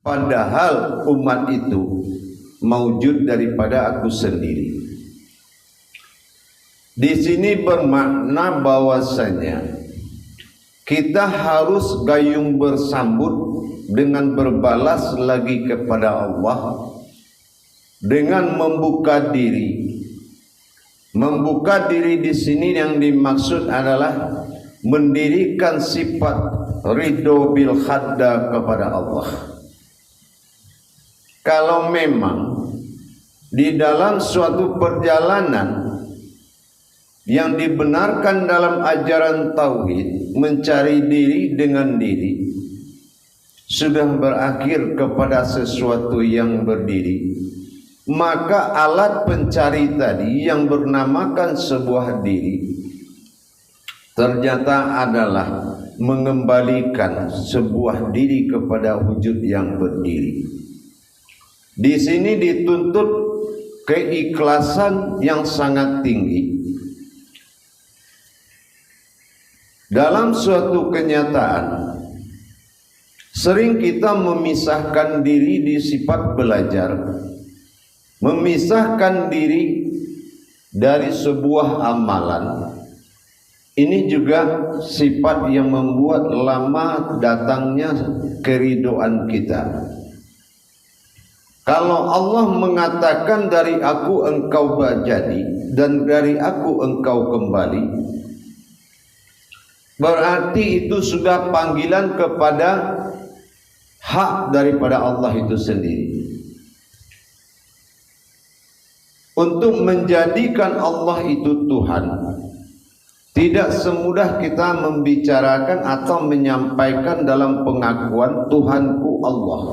padahal umat itu maujud daripada aku sendiri. Di sini bermakna bahwasanya kita harus gayung bersambut dengan berbalas lagi kepada Allah dengan membuka diri. Membuka diri di sini yang dimaksud adalah mendirikan sifat ridho bil khadda kepada Allah. Kalau memang di dalam suatu perjalanan yang dibenarkan dalam ajaran tauhid, mencari diri dengan diri sudah berakhir kepada sesuatu yang berdiri, maka alat pencari tadi yang bernamakan sebuah diri ternyata adalah mengembalikan sebuah diri kepada wujud yang berdiri. Di sini dituntut keikhlasan yang sangat tinggi. Dalam suatu kenyataan, sering kita memisahkan diri di sifat belajar, memisahkan diri dari sebuah amalan. Ini juga sifat yang membuat lama datangnya keridhaan kita. Kalau Allah mengatakan dari aku engkau jadi dan dari aku engkau kembali, berarti itu sudah panggilan kepada hak daripada Allah itu sendiri. Untuk menjadikan Allah itu Tuhan, tidak semudah kita membicarakan atau menyampaikan dalam pengakuan Tuhanku Allah.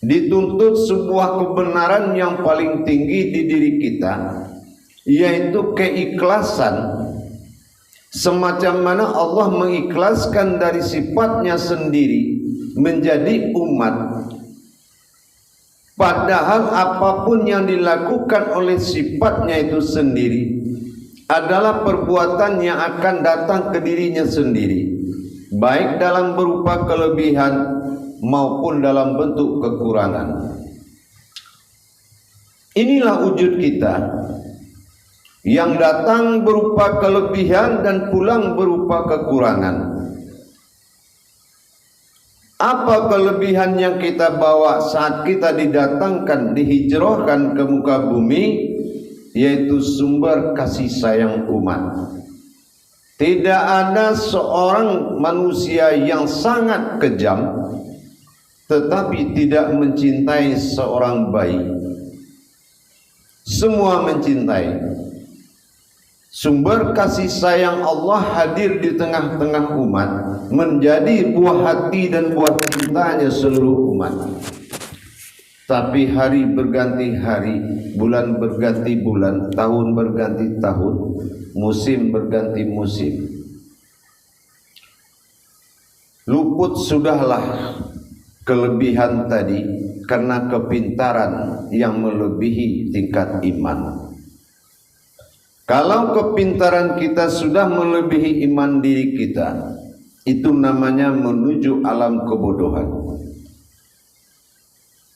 Dituntut sebuah kebenaran yang paling tinggi di diri kita, yaitu keikhlasan. Semacam mana Allah mengikhlaskan dari sifatnya sendiri menjadi umat, padahal apapun yang dilakukan oleh sifatnya itu sendiri adalah perbuatan yang akan datang ke dirinya sendiri, baik dalam berupa kelebihan maupun dalam bentuk kekurangan. Inilah wujud kita, yang datang berupa kelebihan dan pulang berupa kekurangan. Apa kelebihan yang kita bawa saat kita didatangkan, dihijrahkan ke muka bumi? Yaitu sumber kasih sayang umat. Tidak ada seorang manusia yang sangat kejam tetapi tidak mencintai seorang bayi. Semua mencintai. Sumber kasih sayang Allah hadir di tengah-tengah umat, menjadi buah hati dan buah cintanya seluruh umat. Tapi hari berganti hari, bulan berganti bulan, tahun berganti tahun, musim berganti musim. Luput sudahlah kelebihan tadi karena kepintaran yang melebihi tingkat iman. Kalau kepintaran kita sudah melebihi iman diri kita, itu namanya menuju alam kebodohan.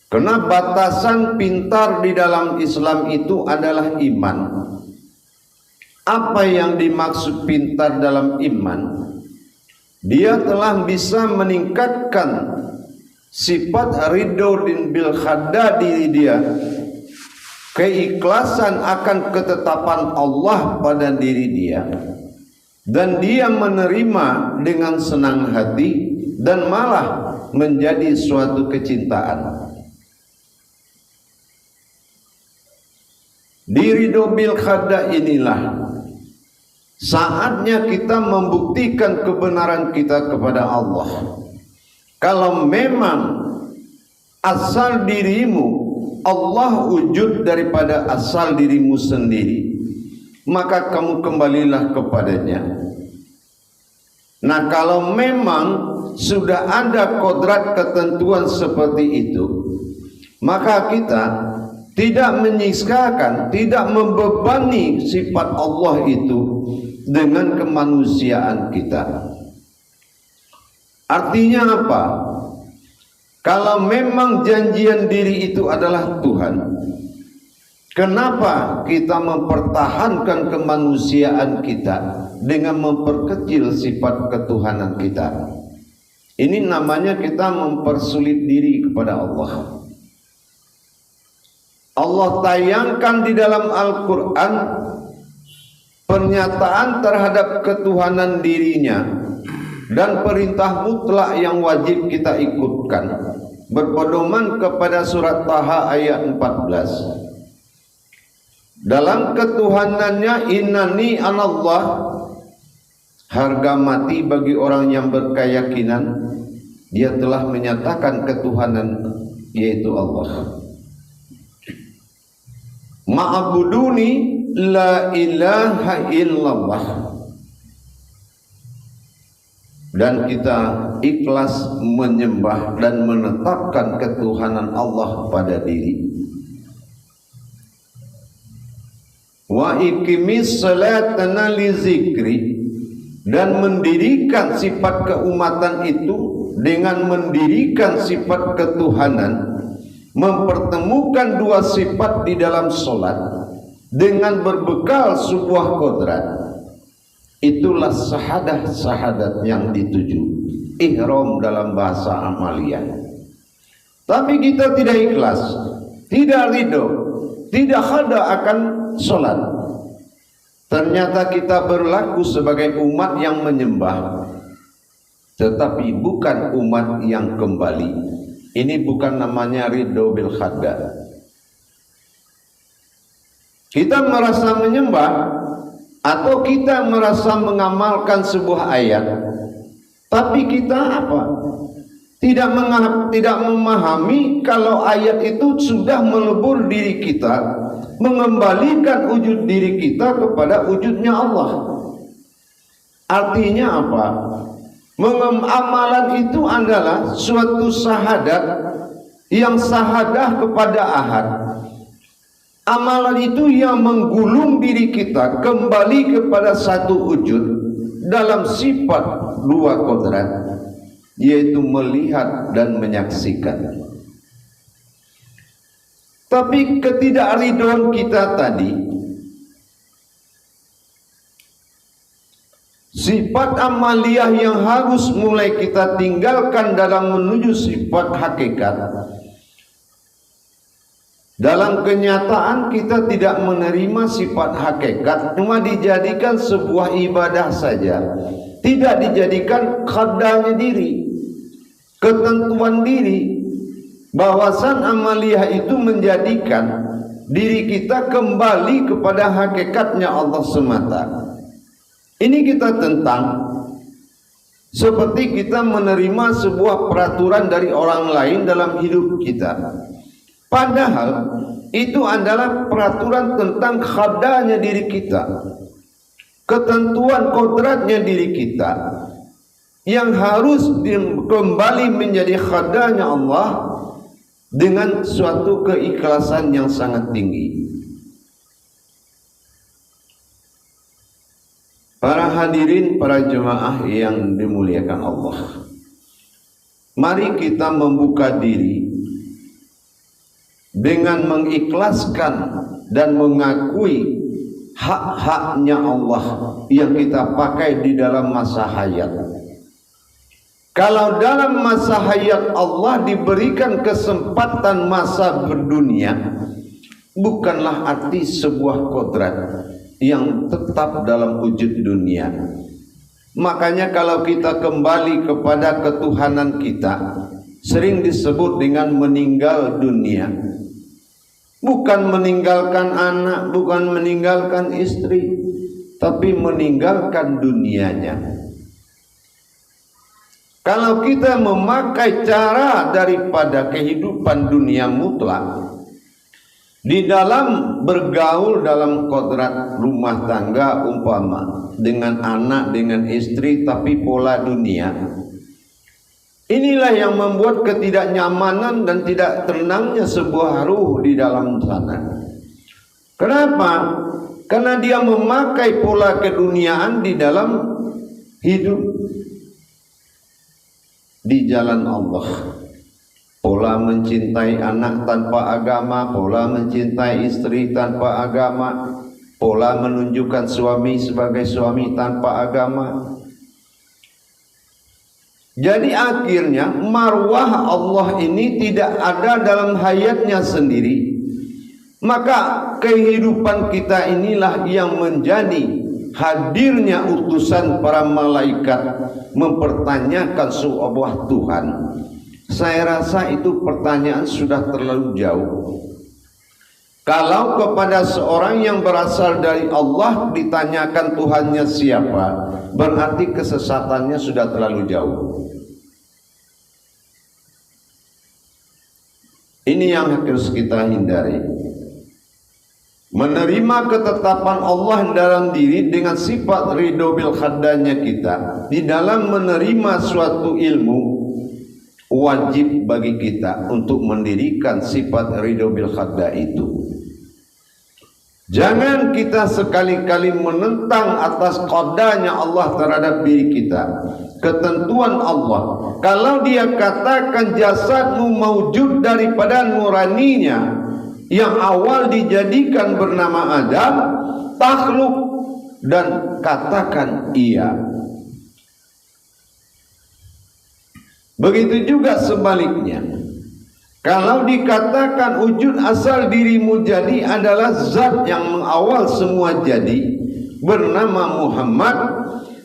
Karena batasan pintar di dalam Islam itu adalah iman. Apa yang dimaksud pintar dalam iman? Dia telah bisa meningkatkan sifat ridho bil khadda diri dia, keikhlasan akan ketetapan Allah pada diri dia, dan dia menerima dengan senang hati dan malah menjadi suatu kecintaan. Di ridho bil khadda inilah saatnya kita membuktikan kebenaran kita kepada Allah. Kalau memang asal dirimu Allah wujud daripada asal dirimu sendiri, maka kamu kembalilah kepadanya. Nah, kalau memang sudah ada kodrat ketentuan seperti itu, maka kita tidak menyiskakan, tidak membebani sifat Allah itu dengan kemanusiaan kita. Artinya apa? Kalau memang janjian diri itu adalah Tuhan, kenapa kita mempertahankan kemanusiaan kita dengan memperkecil sifat ketuhanan kita? Ini namanya kita mempersulit diri kepada Allah. Allah tayangkan di dalam Al-Quran pernyataan terhadap ketuhanan dirinya dan perintah mutlak yang wajib kita ikutkan, berpedoman kepada surat Taha ayat 14. Dalam ketuhanannya, innani anallah, harga mati bagi orang yang berkeyakinan dia telah menyatakan ketuhanan, yaitu Allah. Ma'buduni la ilaha illallah. Dan kita ikhlas menyembah dan menetapkan ketuhanan Allah pada diri. Wa iqimis salatana li zikri, dan mendirikan sifat keumatan itu dengan mendirikan sifat ketuhanan, mempertemukan dua sifat di dalam solat dengan berbekal sebuah kodrat. Itulah sahadat yang dituju, ihram dalam bahasa amaliyah. Tapi kita tidak ikhlas, tidak ridho, tidak khada akan solat. Ternyata kita berlaku sebagai umat yang menyembah, tetapi bukan umat yang kembali. Ini bukan namanya ridho bil khada. Kita merasa menyembah atau kita merasa mengamalkan sebuah ayat, tapi kita apa? Tidak memahami kalau ayat itu sudah melebur diri kita, mengembalikan wujud diri kita kepada wujudnya Allah. Artinya apa? Amalan itu adalah suatu sahadat yang sahadah kepada ahad. Amalan itu yang menggulung diri kita kembali kepada satu wujud dalam sifat dua kodrat, yaitu melihat dan menyaksikan. Tapi ketidakridhoan kita tadi, sifat amaliyah yang harus mulai kita tinggalkan dalam menuju sifat hakikat. Dalam kenyataan kita tidak menerima sifat hakikat, cuma dijadikan sebuah ibadah saja, tidak dijadikan khadanya diri, ketentuan diri. Bahwasan amaliyah itu menjadikan diri kita kembali kepada hakikatnya Allah semata. Ini kita tentang seperti kita menerima sebuah peraturan dari orang lain dalam hidup kita. Padahal itu adalah peraturan tentang khadanya diri kita, ketentuan kodratnya diri kita, yang harus kembali menjadi khadanya Allah dengan suatu keikhlasan yang sangat tinggi. Para hadirin, para jemaah yang dimuliakan Allah, mari kita membuka diri dengan mengikhlaskan dan mengakui hak-haknya Allah yang kita pakai di dalam masa hayat. Kalau dalam masa hayat Allah diberikan kesempatan masa berdunia, bukanlah arti sebuah kodrat yang tetap dalam wujud dunia. Makanya kalau kita kembali kepada ketuhanan kita, sering disebut dengan meninggal dunia. Bukan meninggalkan anak, bukan meninggalkan istri, tapi meninggalkan dunianya. Kalau kita memakai cara daripada kehidupan dunia mutlak di dalam bergaul dalam kodrat rumah tangga, umpama dengan anak, dengan istri, tapi pola dunia, inilah yang membuat ketidaknyamanan dan tidak tenangnya sebuah ruh di dalam sana. Kenapa? Karena dia memakai pola keduniaan di dalam hidup. di jalan Allah. Pola mencintai anak tanpa agama, pola mencintai istri tanpa agama, pola menunjukkan suami sebagai suami tanpa agama. Jadi akhirnya marwah Allah ini tidak ada dalam hayatnya sendiri. Maka kehidupan kita inilah yang menjadi hadirnya utusan para malaikat mempertanyakan sebuah Tuhan. Saya rasa itu pertanyaan sudah terlalu jauh. Kalau kepada seorang yang berasal dari Allah ditanyakan Tuhannya siapa, berarti kesesatannya sudah terlalu jauh. Ini yang harus kita hindari. Menerima ketetapan Allah dalam diri dengan sifat ridho bil khaddanya kita. Di dalam menerima suatu ilmu, wajib bagi kita untuk mendirikan sifat ridho bil khadda itu. Jangan kita sekali-kali menentang atas qadanya Allah terhadap diri kita, ketentuan Allah. Kalau dia katakan jasadmu maujud daripada nuraninya yang awal dijadikan bernama Adam, takhluk, dan katakan iya. Begitu juga sebaliknya. Kalau dikatakan wujud asal dirimu jadi adalah zat yang mengawal semua jadi, bernama Muhammad,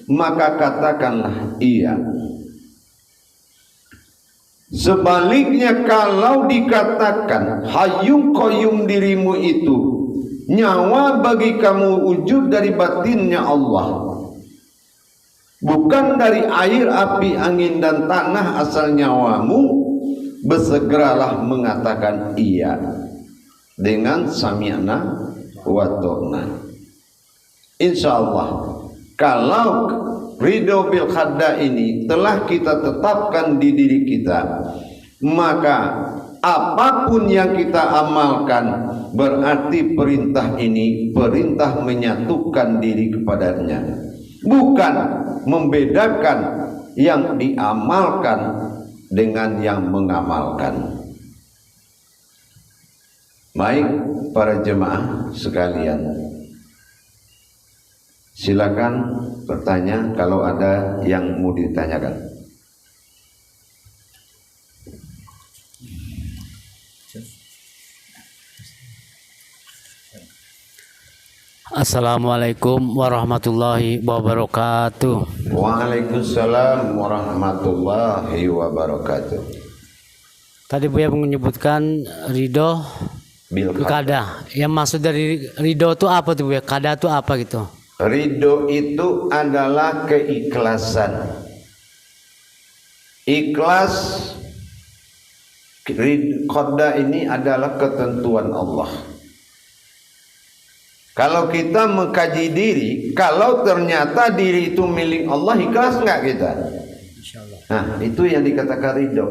maka katakanlah iya. Sebaliknya kalau dikatakan hayyum qayyum dirimu itu nyawa bagi kamu wujud dari batinnya Allah, bukan dari air, api, angin, dan tanah asal nyawamu, bersegeralah mengatakan iya dengan sami'na wa ta'na. Insyaallah kalau ridho bil khadda ini telah kita tetapkan di diri kita, maka apapun yang kita amalkan berarti perintah ini perintah menyatukan diri kepadanya, bukan membedakan yang diamalkan dengan yang mengamalkan. Baik para jemaah sekalian, silakan bertanya kalau ada yang mau ditanyakan. Assalamualaikum warahmatullahi wabarakatuh. Waalaikumsalam warahmatullahi wabarakatuh. Tadi Buya menyebutkan ridho Bil kada. Yang maksud dari ridho itu apa tuh Buya? Kada itu apa gitu? Ridho itu adalah keikhlasan. Ikhlas, qadda ini adalah ketentuan Allah. Kalau kita mengkaji diri, kalau ternyata diri itu milik Allah, ikhlas nggak kita? Insyaallah. Nah, itu yang dikatakan ridho.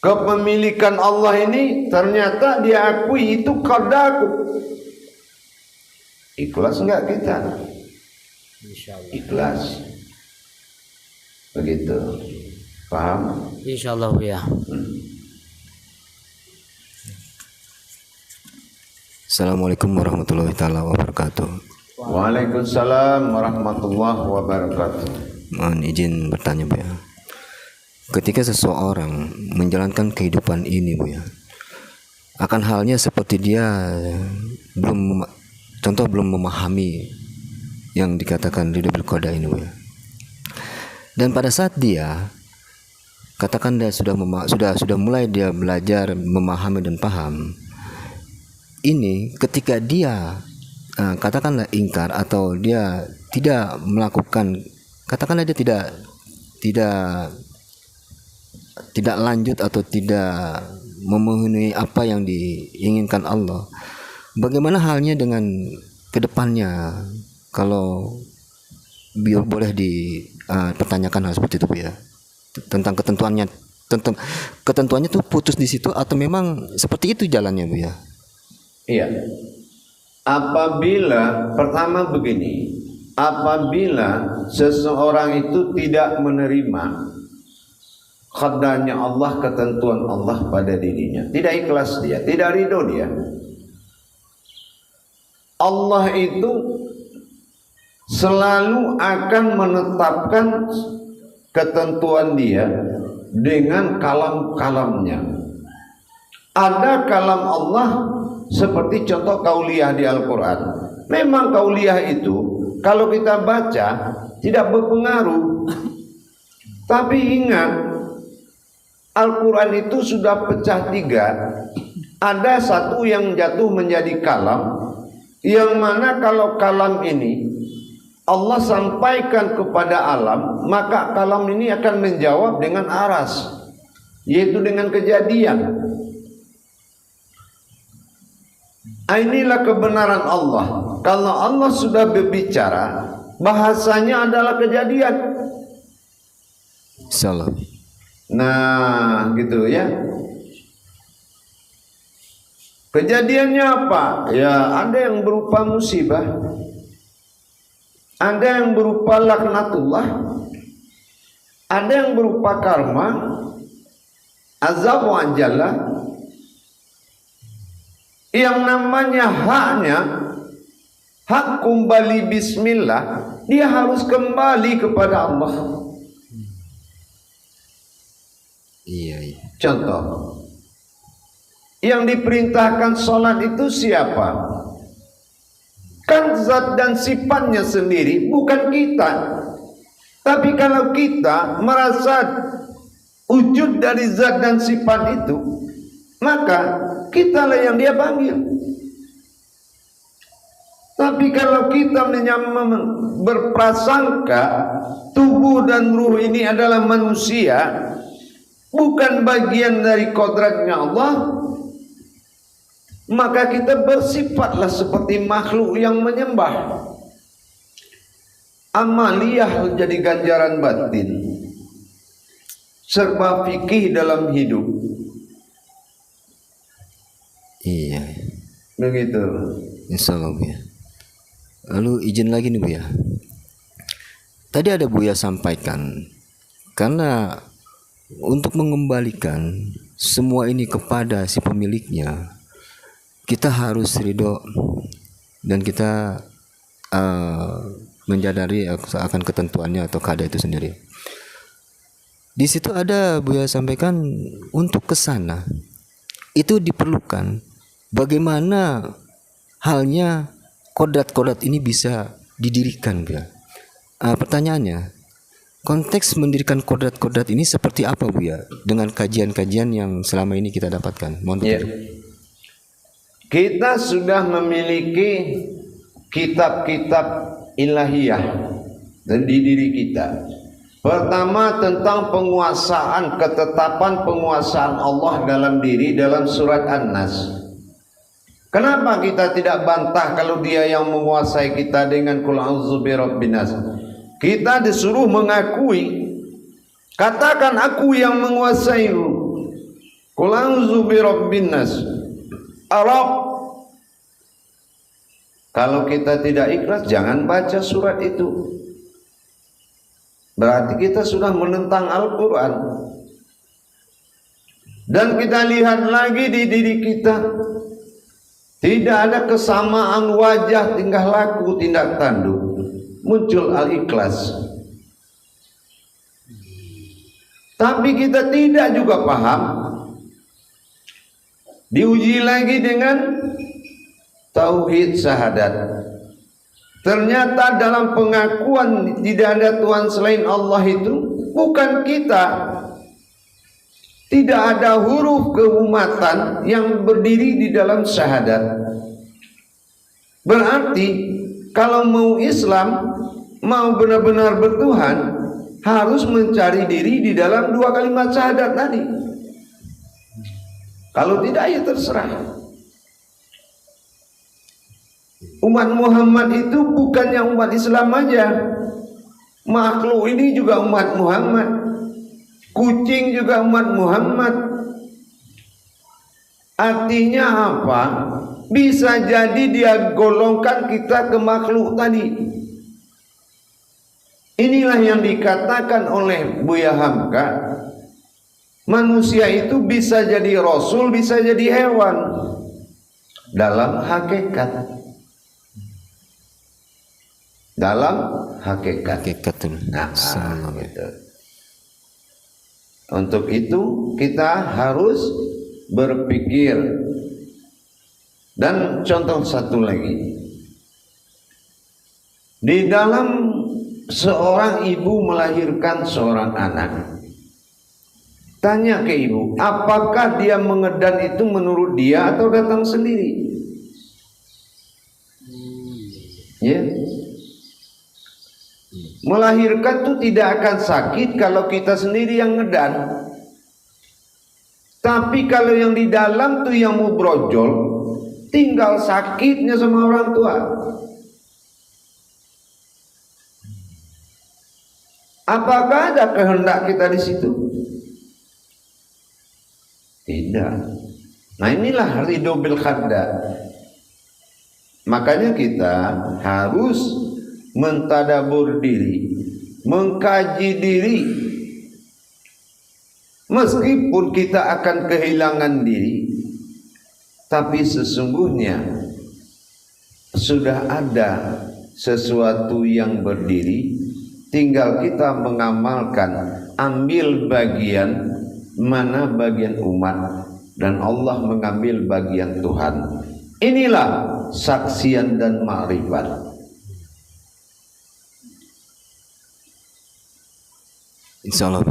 Kepemilikan Allah ini ternyata diakui itu qadaku. Ikhlas nggak kita? Insyaallah. Ikhlas. Begitu. Paham? Insyaallah Buya. Assalamualaikum warahmatullahi taala wabarakatuh. Waalaikumsalam warahmatullahi wabarakatuh. Mohon izin bertanya Bu ya. Ketika seseorang menjalankan kehidupan ini Bu ya, akan halnya seperti dia belum memahami yang dikatakan ridho bil qada ini Bu ya. Dan pada saat dia katakan dia sudah mulai dia belajar memahami dan paham, ini ketika dia katakanlah ingkar atau dia tidak melakukan, katakanlah dia tidak lanjut atau tidak memenuhi apa yang diinginkan Allah, bagaimana halnya dengan kedepannya? Kalau boleh dipertanyakan hal seperti itu Bu ya, tentang ketentuannya tuh putus di situ atau memang seperti itu jalannya Bu ya? Iya. Apabila pertama begini, apabila seseorang itu tidak menerima qadanya Allah, ketentuan Allah pada dirinya, tidak ikhlas dia, tidak ridho dia, Allah itu selalu akan menetapkan ketentuan dia dengan kalam-kalamnya. Ada kalam Allah seperti contoh kauliyah di Al-Quran. Memang kauliyah itu kalau kita baca tidak berpengaruh. Tapi ingat, Al-Quran itu sudah pecah 3. Ada satu yang jatuh menjadi kalam, yang mana kalau kalam ini Allah sampaikan kepada alam, maka kalam ini akan menjawab dengan aras, yaitu dengan kejadian. Inilah kebenaran Allah. Kalau Allah sudah berbicara, bahasanya adalah kejadian. Salam. Nah, gitu ya. Kejadiannya apa? Ya, ada yang berupa musibah, ada yang berupa laknatullah, ada yang berupa karma, azab wa anjala. Yang namanya haknya, hak kembali bismillah, dia harus kembali kepada Allah. Iya. Contoh, yang diperintahkan sholat itu siapa? Kan zat dan sifatnya sendiri, bukan kita. Tapi kalau kita merasa wujud dari zat dan sifat itu, maka kitalah yang dia panggil. Tapi kalau kita berprasangka tubuh dan ruh ini adalah manusia, bukan bagian dari kodratnya Allah, maka kita bersifatlah seperti makhluk yang menyembah. Amaliyah jadi ganjaran batin, serba fikih dalam hidup. Iya. Begitu. Insyaallah Bu ya. Lalu izin lagi nih Bu ya. Tadi ada Bu ya sampaikan, karena untuk mengembalikan semua ini kepada si pemiliknya, kita harus ridho dan kita menyadari akan ketentuannya atau keadaan itu sendiri. Di situ ada Bu ya sampaikan, untuk ke sana itu diperlukan bagaimana halnya kodrat-kodrat ini bisa didirikan Bu ya. Pertanyaannya, konteks mendirikan kodrat-kodrat ini seperti apa Bu ya, dengan kajian-kajian yang selama ini kita dapatkan? Mohon petunjuk. Kita sudah memiliki kitab-kitab ilahiyah di diri kita. Pertama tentang penguasaan, ketetapan penguasaan Allah dalam diri dalam surat An-Nas. Kenapa kita tidak bantah kalau dia yang menguasai kita dengan qul a'udzu birabbin nas? Kita disuruh mengakui. Katakan aku yang menguasaimu. Qul a'udzu birabbin nas. Arab. Kalau kita tidak ikhlas, jangan baca surat itu. Berarti kita sudah menentang Al-Quran. Dan kita lihat lagi di diri kita, tidak ada kesamaan wajah, tingkah laku, tindak tanduk. Muncul al-ikhlas. Tapi kita tidak juga paham. Diuji lagi dengan tauhid syahadat. Ternyata dalam pengakuan tidak ada Tuhan selain Allah itu bukan kita. Tidak ada huruf keumatan yang berdiri di dalam syahadat. Berarti kalau mau Islam, mau benar-benar bertuhan, harus mencari diri di dalam 2 kalimat syahadat tadi. Kalau tidak, ya terserah. Umat Muhammad itu bukannya umat Islam aja. Makhluk ini juga umat Muhammad. Kucing juga umat Muhammad. Artinya apa? Bisa jadi dia golongkan kita ke makhluk tadi. Inilah yang dikatakan oleh Buya Hamka, manusia itu bisa jadi rasul, bisa jadi hewan dalam hakikat. Dalam hakikat. Nah, gitu. Untuk itu kita harus berpikir. Dan contoh satu lagi, di dalam seorang ibu melahirkan seorang anak, tanya ke ibu, apakah dia mengedan itu menurut dia atau datang sendiri? Ya, melahirkan itu tidak akan sakit kalau kita sendiri yang ngedan. Tapi kalau yang di dalam tuh yang mau brojol, tinggal sakitnya sama orang tua. Apakah ada kehendak kita di situ? Tidak. Nah, inilah ridho bil qada. Makanya kita harus mentadabur diri, mengkaji diri. Meskipun kita akan kehilangan diri, tapi sesungguhnya sudah ada sesuatu yang berdiri, tinggal kita mengamalkan, ambil bagian mana bagian umat, dan Allah mengambil bagian Tuhan. Inilah saksian dan ma'rifat. Insyaallah.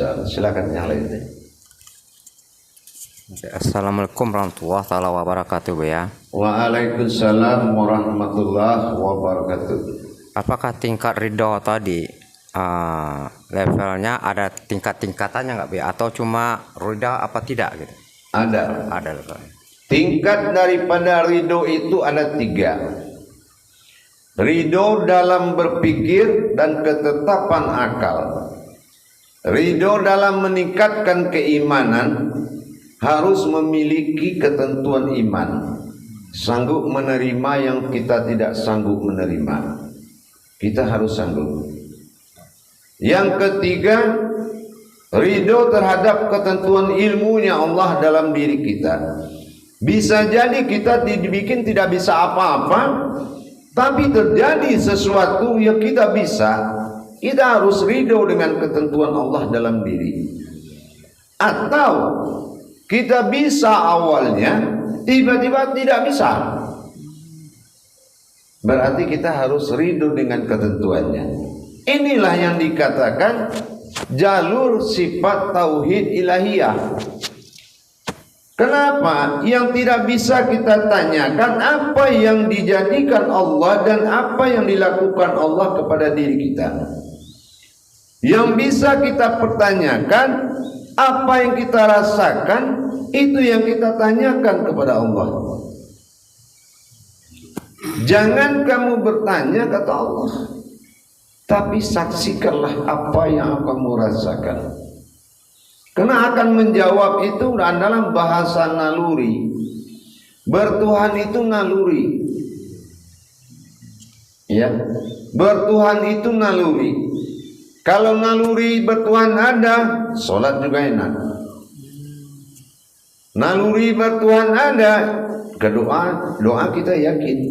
Silakan yang lain. Assalamualaikum warahmatullahi taala wabarakatuh, ya. Waalaikumsalam warahmatullahi wabarakatuh. Apakah tingkat ridho tadi levelnya ada tingkat-tingkatannya nggak, ya? Atau cuma ridho apa tidak gitu? Ada levelnya. Tingkat daripada ridho itu ada 3. Ridho dalam berpikir dan ketetapan akal. Ridho dalam meningkatkan keimanan, harus memiliki ketentuan iman, sanggup menerima yang kita tidak sanggup menerima. Kita harus sanggup. Yang ketiga, ridho terhadap ketentuan ilmunya Allah dalam diri kita. Bisa jadi kita dibikin tidak bisa apa-apa, tapi terjadi sesuatu yang kita bisa. Kita harus ridho dengan ketentuan Allah dalam diri. Atau kita bisa awalnya, tiba-tiba tidak bisa, berarti kita harus ridho dengan ketentuannya. Inilah yang dikatakan jalur sifat tauhid ilahiyah. Kenapa? Yang tidak bisa kita tanyakan apa yang dijadikan Allah dan apa yang dilakukan Allah kepada diri kita. Yang bisa kita pertanyakan, apa yang kita rasakan, itu yang kita tanyakan kepada Allah. Jangan kamu bertanya, kata Allah, tapi saksikanlah apa yang kamu rasakan. Karena akan menjawab itu dalam bahasa naluri. Bertuhan itu naluri. Ya, bertuhan itu naluri. Kalau naluri bertuhan ada, sholat juga enak. Naluri bertuhan ada, doa kita yakin.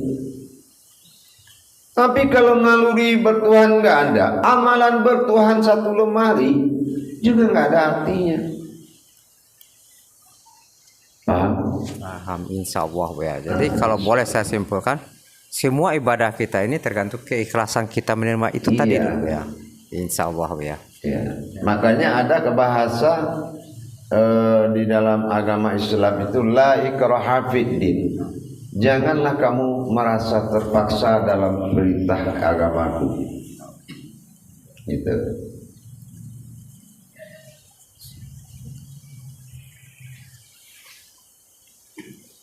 Tapi kalau naluri bertuhan nggak ada, amalan bertuhan satu lemari juga nggak ada artinya. Paham, insya Allah, ya. Jadi kalau boleh saya simpulkan, semua ibadah kita ini tergantung keikhlasan kita menerima itu tadi, ya. Insya Allah, ya. Makanya ada kebahasa di dalam agama Islam itu la ikraha fiddin. Janganlah kamu merasa terpaksa dalam perintah agamaku. Gitu.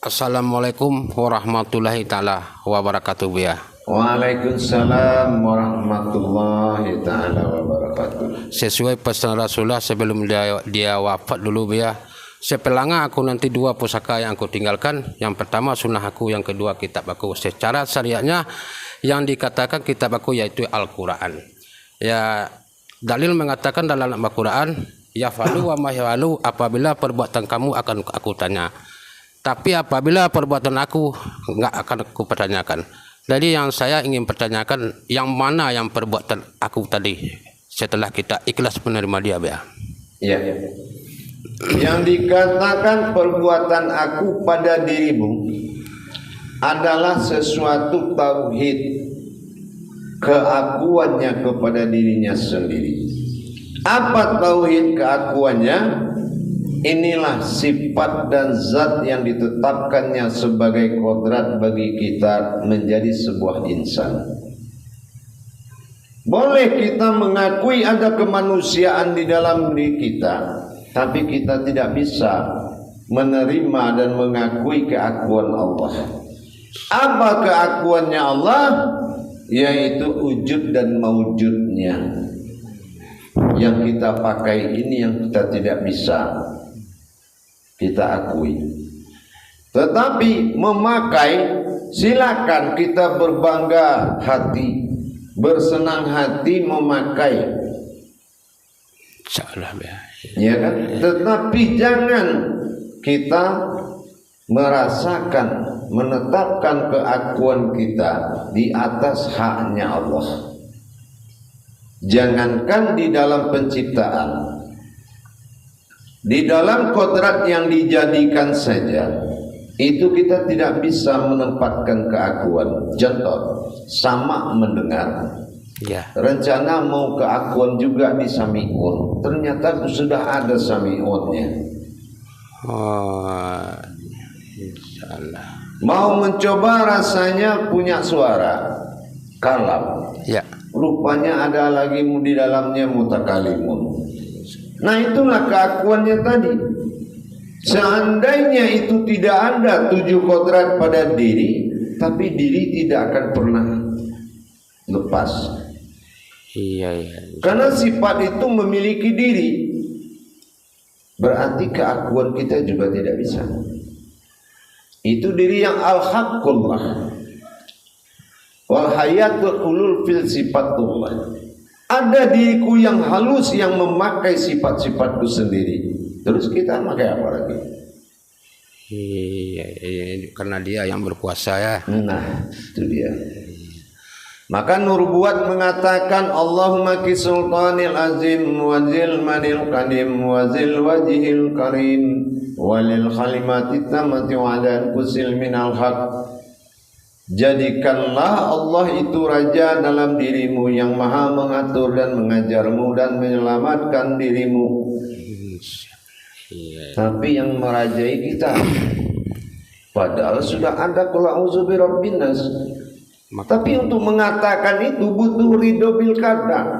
Assalamualaikum warahmatullahi taala wabarakatuh, ya. Waalaikumsalam warahmatullahi taala wabarakatuh. Sesuai pesan Rasulullah sebelum dia wafat dulu, ya, Sepelanga aku nanti dua pusaka yang aku tinggalkan. Yang pertama sunnah aku, yang kedua kitab aku. Secara syariatnya yang dikatakan kitab aku yaitu Al-Quran. Ya, dalil mengatakan dalam Al-Quran, ya falu wa ma yafalu, apabila perbuatan kamu akan aku tanya. Tapi apabila perbuatan aku enggak akan aku pertanyakan. Jadi yang saya ingin pertanyakan, yang mana yang perbuatan aku tadi setelah kita ikhlas menerima dia, ya. Ya. Yang dikatakan perbuatan aku pada dirimu adalah sesuatu tauhid, keakuannya kepada dirinya sendiri. Apa tauhid keakuannya? Inilah sifat dan zat yang ditetapkannya sebagai kodrat bagi kita menjadi sebuah insan. Boleh kita mengakui ada kemanusiaan di dalam diri kita, tapi kita tidak bisa menerima dan mengakui keakuan Allah. Apa keakuannya Allah? Yaitu wujud dan maujudnya. Yang kita pakai ini yang kita tidak bisa kita akui. Tetapi memakai, silakan kita berbangga hati, bersenang hati memakai. Insyaallah, ya. Ya kan? Tetapi jangan kita merasakan, menetapkan keakuan kita di atas haknya Allah. Jangankan di dalam penciptaan, di dalam kodrat yang dijadikan saja, itu kita tidak bisa menempatkan keakuan. Contoh, sama mendengar. Ya. Rencana mau keakuan juga di Sami'un, ternyata sudah ada Sami'unnya. Oh, insyaallah. Mau mencoba rasanya punya suara kalam, Ya. rupanya ada lagi di dalamnya mutakalimun. Nah, itulah keakuannya tadi. Seandainya itu tidak ada 7 kodrat pada diri, tapi diri tidak akan pernah lepas. Iya. Karena sifat itu memiliki diri, berarti keakuan kita juga tidak bisa. Itu diri yang al-haqqullah wal hayatul ulul fil sifatullah. Ada diriku yang halus yang memakai sifat-sifatku sendiri. Terus kita pakai apa lagi? Iya, karena dia yang berkuasa, ya. Nah, itu dia. Maka Nubuat mengatakan Allahumma ki sultanil azim wa zil manil qadim wa zil wajhil karim walil kalimati tamati wa ala kusil minal haq. Jadikanlah Allah itu raja dalam dirimu yang maha mengatur dan mengajarmu dan menyelamatkan dirimu. Tapi yang merajai kita, padahal sudah ada qul a'udzu birabbin nas. Tapi untuk mengatakan itu butuh ridho bil qada.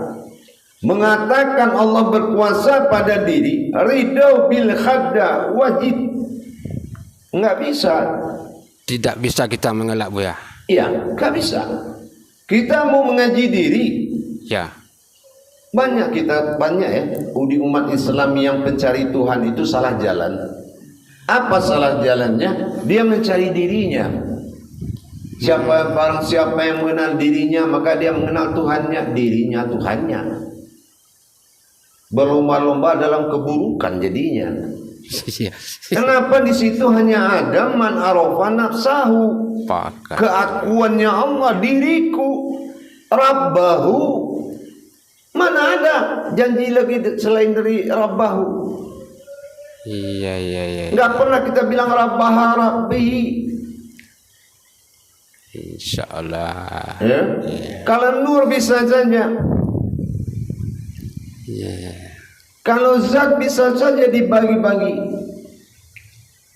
Mengatakan Allah berkuasa pada diri, ridho bil qada wajib. Enggak bisa. Tidak bisa kita mengelak, Bu, ya. Iya, enggak bisa. Kita mau mengaji diri. Ya. Banyak ya di umat Islam yang pencari Tuhan itu salah jalan. Apa salah jalannya? Dia mencari dirinya. Siapa yang mengenal dirinya, maka dia mengenal Tuhannya. Dirinya Tuhannya. Berlomba-lomba dalam keburukan jadinya. Kenapa di situ hanya ada man arafa nafsahu, keakuannya Allah, diriku, rabbahu. Mana ada janji lagi selain dari rabbahu? Iya. Enggak pernah kita bilang rabbaha rabbi. Insyaallah. Ya? Kalau nur bisa saja. Kalau zat bisa saja dibagi-bagi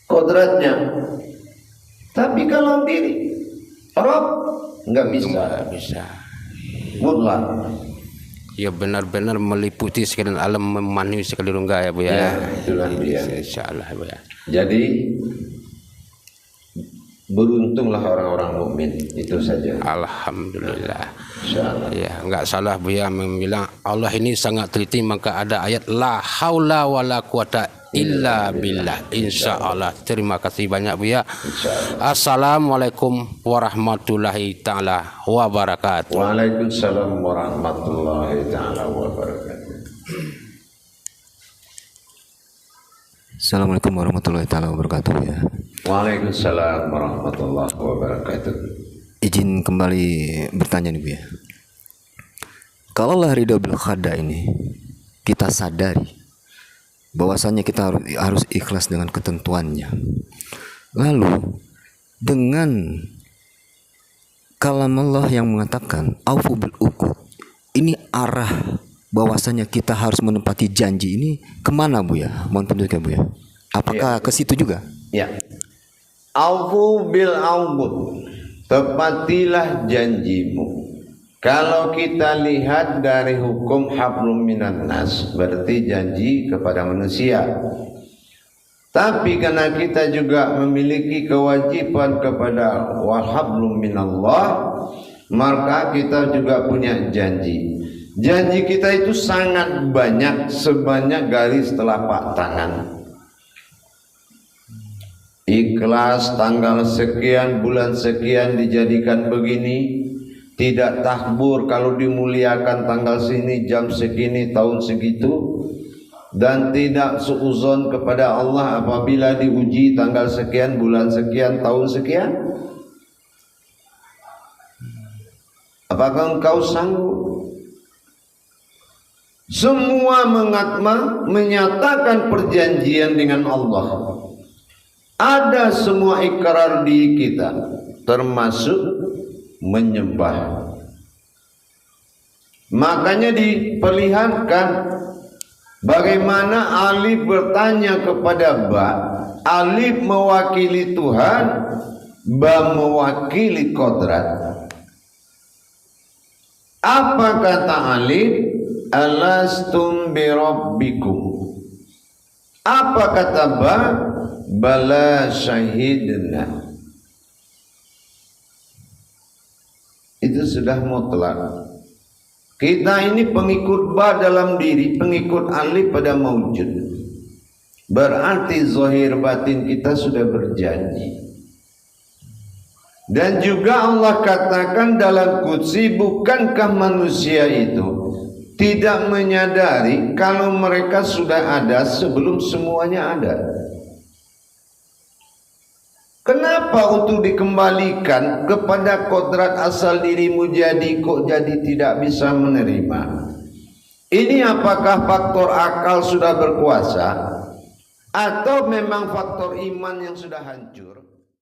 kodratnya. Tapi kalau diri Rabb enggak bisa. Mutlak. Ya, benar-benar meliputi sekalian alam, memenuhi sekali rongga, ya, Bu, ya. Ya, itulah dia. Insyaallah, Bu, ya. Jadi beruntunglah orang-orang mukmin, itu saja. Alhamdulillah. Insyaallah. Ya, enggak salah, Bu, ya, membilang Allah ini sangat teliti. Maka ada ayat la haula wala quwata illa billah. Insyaallah. Terima kasih banyak Buya. Assalamualaikum warahmatullahi taala wabarakatuh. Waalaikumsalam warahmatullahi taala wabarakatuh. Assalamualaikum warahmatullahi taala wabarakatuh ya. Waalaikumsalam warahmatullahi wabarakatuh. Izin kembali bertanya nih Bu ya. Kalaulah ridho bil qada ini kita sadari bahwasanya kita harus ikhlas dengan ketentuannya. Lalu dengan kalam Allah yang mengatakan aufu bil uqud, ini arah bahwasanya kita harus menepati janji ini kemana Bu ya? Mohon petunjuknya Bu ya. Apakah ke situ juga? Ya. Aufu bil uqud. Tepatilah janjimu. Kalau kita lihat dari hukum hablum minan nas, berarti janji kepada manusia. Tapi karena kita juga memiliki kewajiban kepada wa hablum minallah, maka kita juga punya janji. Janji kita itu sangat banyak, sebanyak garis telapak tangan. Ikhlas tanggal sekian, bulan sekian dijadikan begini. Tidak takbur kalau dimuliakan tanggal sini, jam segini, tahun segitu. Dan tidak suuzon kepada Allah apabila diuji tanggal sekian, bulan sekian, tahun sekian. Apakah engkau sanggup? Semua menyatakan perjanjian dengan Allah. Ada semua ikrar di kita, termasuk menyembah. Makanya diperlihatkan bagaimana Alif bertanya kepada Ba. Alif mewakili Tuhan, Ba mewakili kodrat. Apa kata Alif? Alastum birabbikum. Apa kata Ba? Bala syahidna. Itu sudah mutlak. Kita ini pengikut Ba dalam diri, pengikut Alif pada maujud. Berarti zahir batin kita sudah berjanji. Dan juga Allah katakan dalam Qudsi, bukankah manusia itu tidak menyadari kalau mereka sudah ada sebelum semuanya ada? Kenapa untuk dikembalikan kepada kodrat asal dirimu jadi kok jadi tidak bisa menerima? Ini apakah faktor akal sudah berkuasa atau memang faktor iman yang sudah hancur?